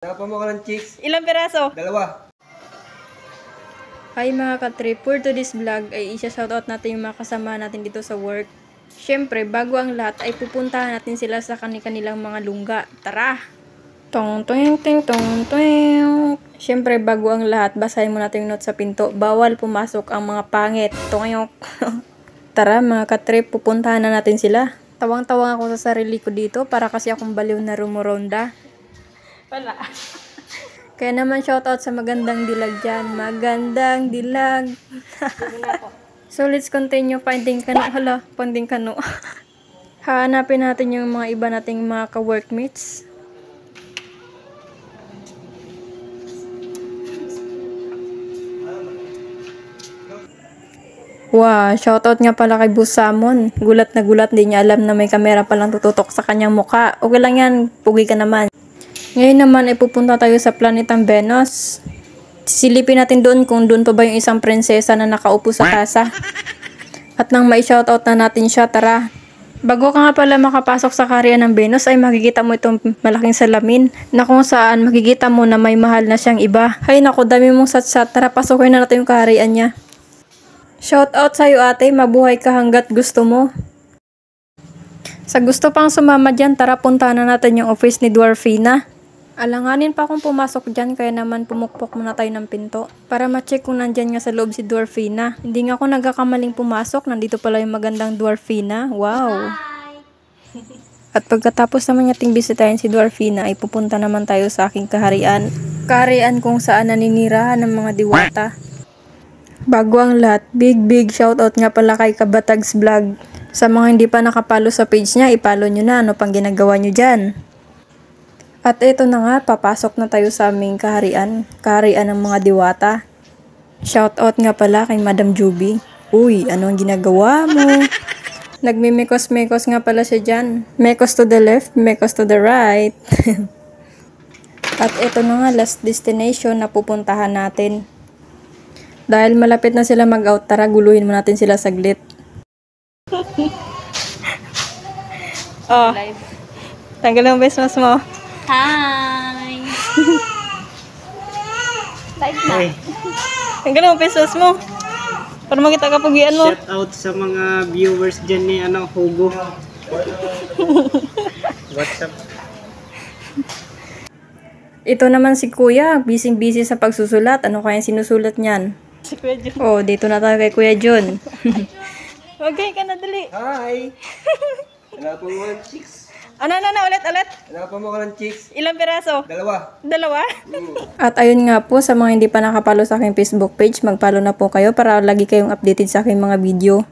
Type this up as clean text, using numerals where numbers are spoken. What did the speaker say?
Napa mo ka ng chicks? Ilang piraso? Dalawa. Hi mga ka-trip, for today's vlog ay isa-shoutout natin yung mga kasama natin dito sa work. Siyempre, bago ang lahat ay pupuntahan natin sila sa kanilang mga lungga. Tara! Tong tuwing ting tong tuwing. Siyempre, bago ang lahat, basahin mo natin yung note sa pinto. Bawal pumasok ang mga pangit. Tongayok. Tara mga ka-trip, pupuntahan na natin sila. Tawang-tawang ako sa sarili ko dito para kasi akong baliw na rumoronda. Wala. Kaya naman shoutout sa magandang dilag dyan. Magandang dilag. So let's continue finding kano. Hala, finding kano. Hahanapin natin yung mga iba nating mga ka-workmates. Wow, shoutout nga pala kay Boss Samon. Gulat na gulat, di niya alam na may kamera palang tututok sa kanyang mukha. Okay lang yan, pugi ka naman. Ngayon naman ay pupunta tayo sa planetang Venus. Silipin natin doon kung doon pa ba yung isang prinsesa na nakaupo sa tasa. At nang mai-shoutout na natin siya, tara. Bago ka nga pala makapasok sa kaharian ng Venus ay makikita mo itong malaking salamin na kung saan makikita mo na may mahal na siyang iba. Hay nako, dami mong satsat. Tara, pasukin na natin yung kaharian niya. Shoutout sa'yo ate, mabuhay ka hanggat gusto mo. Sa gusto pang sumama dyan, tara punta na natin yung office ni Dwarfina. Alanganin pa akong pumasok dyan, kaya naman pumukpok muna tayo ng pinto para ma-check kung nandyan nga sa loob si Dwarfina. Hindi nga ako nagkakamaling pumasok, nandito pala yung magandang Dwarfina. Wow! At pagkatapos naman nating bisitahin si Dwarfina ay pupunta naman tayo sa aking kaharian. Kaharian kung saan naninirahan ng mga diwata. Bago ang lahat, big shoutout nga pala kay Kabatags Vlog. Sa mga hindi pa nakapalo sa page niya, ipalo nyo na, ano pang ginagawa nyo dyan. At ito na nga, papasok na tayo sa aming kaharian. Kaharian ng mga diwata. Shoutout nga pala kay Madam Juby. Uy, ano ang ginagawa mo? Nagmimekos-mekos nga pala siya dyan. Mekos to the left, mekos to the right. At ito na nga, last destination na pupuntahan natin. Dahil malapit na sila mag-out, tara guluhin mo natin sila saglit. Oh, tanggal ang face mask mo. Hi! Live na. Hey, Tanggal ang face mask mo. Para makita ka pugian mo. shout out sa mga viewers dyan ni Hugo. What's up? Ito naman si Kuya, busy sa pagsusulat. Ano kaya sinusulat niyan? Si Kuya Jun. Oh, dito na tayo kay Kuya Jun. Okay ka na, dali. Hi! Napa mo ka ng chicks? Ano, ulit. Napa mo ka ng chicks? Ilang piraso? Dalawa. Dalawa? At ayun nga po, sa mga hindi pa nakapalo sa aking Facebook page, magpalo na po kayo para lagi kayong updated sa aking mga video.